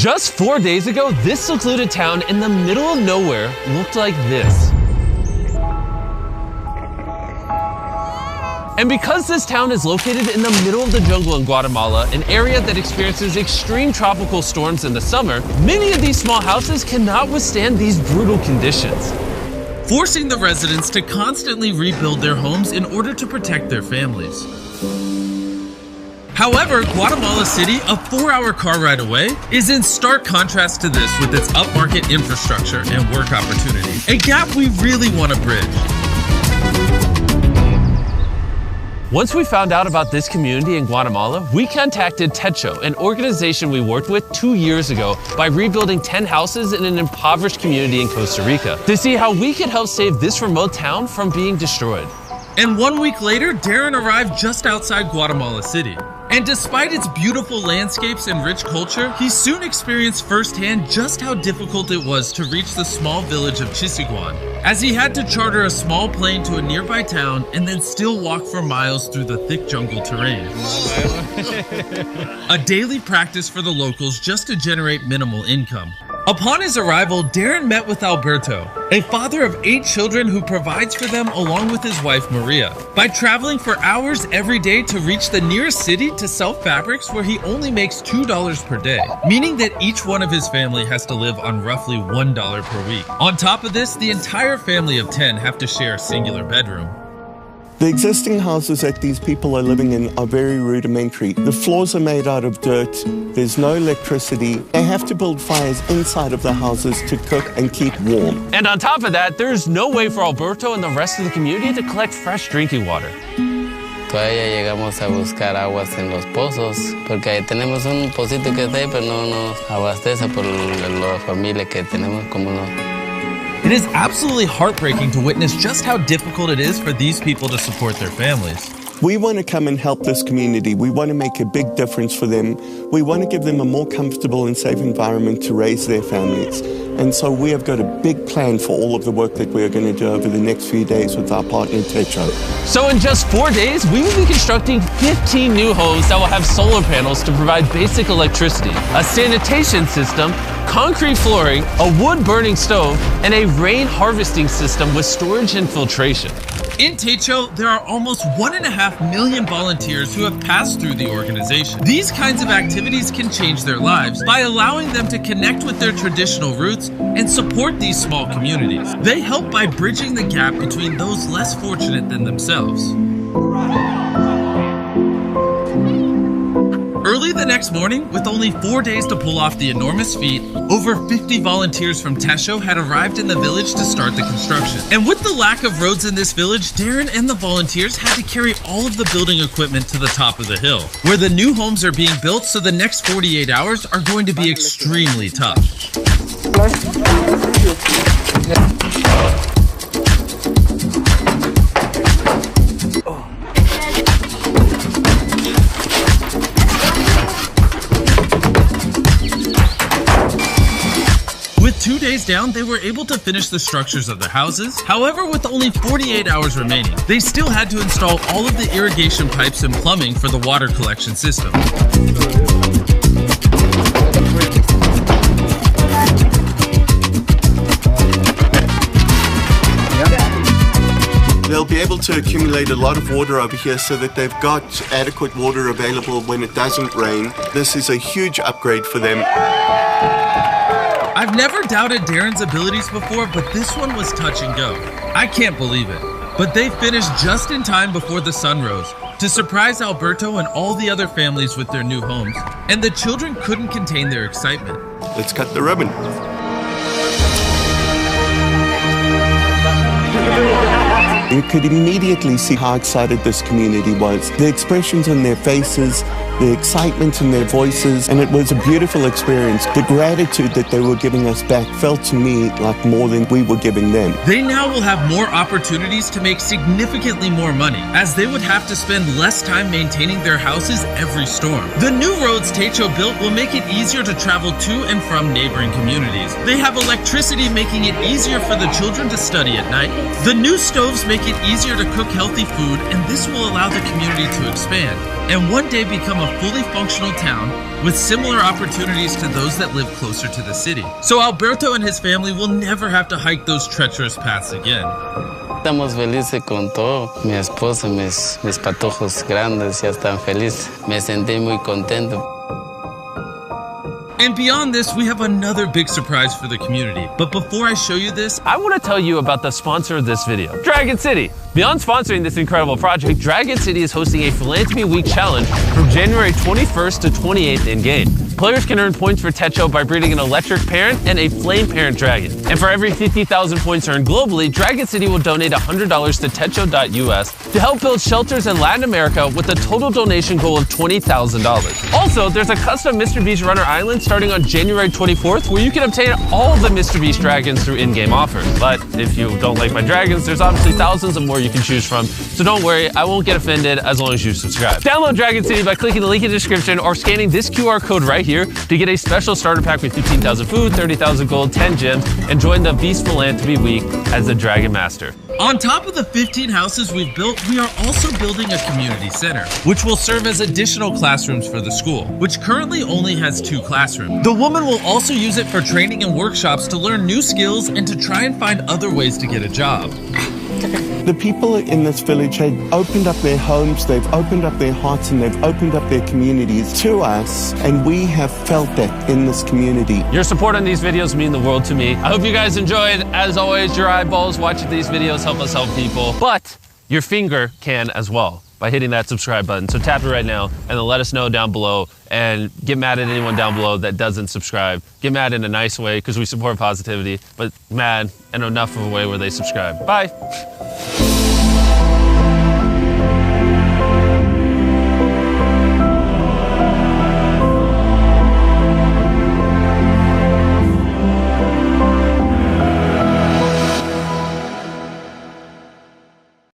Just 4 days ago, this secluded town in the middle of nowhere looked like this. And because this town is located in the middle of the jungle in Guatemala, an area that experiences extreme tropical storms in the summer, many of these small houses cannot withstand these brutal conditions, forcing the residents to constantly rebuild their homes in order to protect their families. However, Guatemala City, a 4-hour car ride away, is in stark contrast to this with its upmarket infrastructure and work opportunities, a gap we really want to bridge. Once we found out about this community in Guatemala, we contacted Techo, an organization we worked with 2 years ago by rebuilding 10 houses in an impoverished community in Costa Rica, to see how we could help save this remote town from being destroyed. And 1 week later, Darren arrived just outside Guatemala City. And despite its beautiful landscapes and rich culture, he soon experienced firsthand just how difficult it was to reach the small village of Chisiguan, as he had to charter a small plane to a nearby town and then still walk for miles through the thick jungle terrain. A daily practice for the locals just to generate minimal income. Upon his arrival, Darren met with Alberto, a father of 8 children who provides for them along with his wife Maria, by traveling for hours every day to reach the nearest city to sell fabrics where he only makes $2 per day, meaning that each one of his family has to live on roughly $1 per week. On top of this, the entire family of 10 have to share a singular bedroom. The existing houses that these people are living in are very rudimentary. The floors are made out of dirt, there's no electricity. They have to build fires inside of the houses to cook and keep warm. And on top of that, there's no way for Alberto and the rest of the community to collect fresh drinking water. Todavía llegamos a buscar aguas en los pozos, porque ahí tenemos un pocito que está ahí, pero no nos abastece por la familia que tenemos como no. It is absolutely heartbreaking to witness just how difficult it is for these people to support their families. We want to come and help this community. We want to make a big difference for them. We want to give them a more comfortable and safe environment to raise their families. And so we have got a big plan for all of the work that we are going to do over the next few days with our partner Techo. So in just 4 days, we will be constructing 15 new homes that will have solar panels to provide basic electricity, a sanitation system, concrete flooring, a wood-burning stove, and a rain harvesting system with storage and filtration. In Techo, there are almost 1.5 million volunteers who have passed through the organization. These kinds of activities can change their lives by allowing them to connect with their traditional roots and support these small communities. They help by bridging the gap between those less fortunate than themselves. Early the next morning, with only 4 days to pull off the enormous feat, over 50 volunteers from Techo had arrived in the village to start the construction. And with the lack of roads in this village, Darren and the volunteers had to carry all of the building equipment to the top of the hill, where the new homes are being built, so the next 48 hours are going to be extremely tough. With 2 days down, they were able to finish the structures of the houses. However, with only 48 hours remaining, they still had to install all of the irrigation pipes and plumbing for the water collection system. They'll be able to accumulate a lot of water over here so that they've got adequate water available when it doesn't rain. This is a huge upgrade for them. I've never doubted Darren's abilities before, but this one was touch and go. I can't believe it. But they finished just in time before the sun rose to surprise Alberto and all the other families with their new homes, and the children couldn't contain their excitement. Let's cut the ribbon. You could immediately see how excited this community was. The expressions on their faces, the excitement in their voices, and it was a beautiful experience. The gratitude that they were giving us back felt to me like more than we were giving them. They now will have more opportunities to make significantly more money, as they would have to spend less time maintaining their houses every storm. The new roads Techo built will make it easier to travel to and from neighboring communities. They have electricity, making it easier for the children to study at night. The new stoves make it easier to cook healthy food, and this will allow the community to expand and one day become a fully functional town with similar opportunities to those that live closer to the city. So Alberto and his family will never have to hike those treacherous paths again. Estamos felices con todo. Mi esposa, mis patojos grandes ya están felices. Me sentí muy contento. And beyond this, we have another big surprise for the community. But before I show you this, I want to tell you about the sponsor of this video, Dragon City. Beyond sponsoring this incredible project, Dragon City is hosting a Philanthropy Week Challenge from January 21st to 28th in-game. Players can earn points for Techo by breeding an electric parent and a flame parent dragon. And for every 50,000 points earned globally, Dragon City will donate $100 to Techo.us to help build shelters in Latin America with a total donation goal of $20,000. Also, there's a custom Mr. Beast Runner Island starting on January 24th where you can obtain all of the Mr. Beast dragons through in-game offers. But if you don't like my dragons, there's obviously thousands of more you can choose from. So don't worry, I won't get offended as long as you subscribe. Download Dragon City by clicking the link in the description or scanning this QR code right here to get a special starter pack with 15,000 food, 30,000 gold, 10 gems, and join the Beast Philanthropy Week as the Dragon Master. On top of the 15 houses we've built, we are also building a community center, which will serve as additional classrooms for the school, which currently only has 2 classrooms. The woman will also use it for training and workshops to learn new skills and to try and find other ways to get a job. The people in this village have opened up their homes, they've opened up their hearts, and they've opened up their communities to us, and we have felt that in this community. Your support on these videos mean the world to me. I hope you guys enjoyed. As always, your eyeballs watching these videos help us help people, but your finger can as well by hitting that subscribe button. So tap it right now and then let us know down below, and get mad at anyone down below that doesn't subscribe. Get mad in a nice way because we support positivity, but mad in enough of a way where they subscribe. Bye.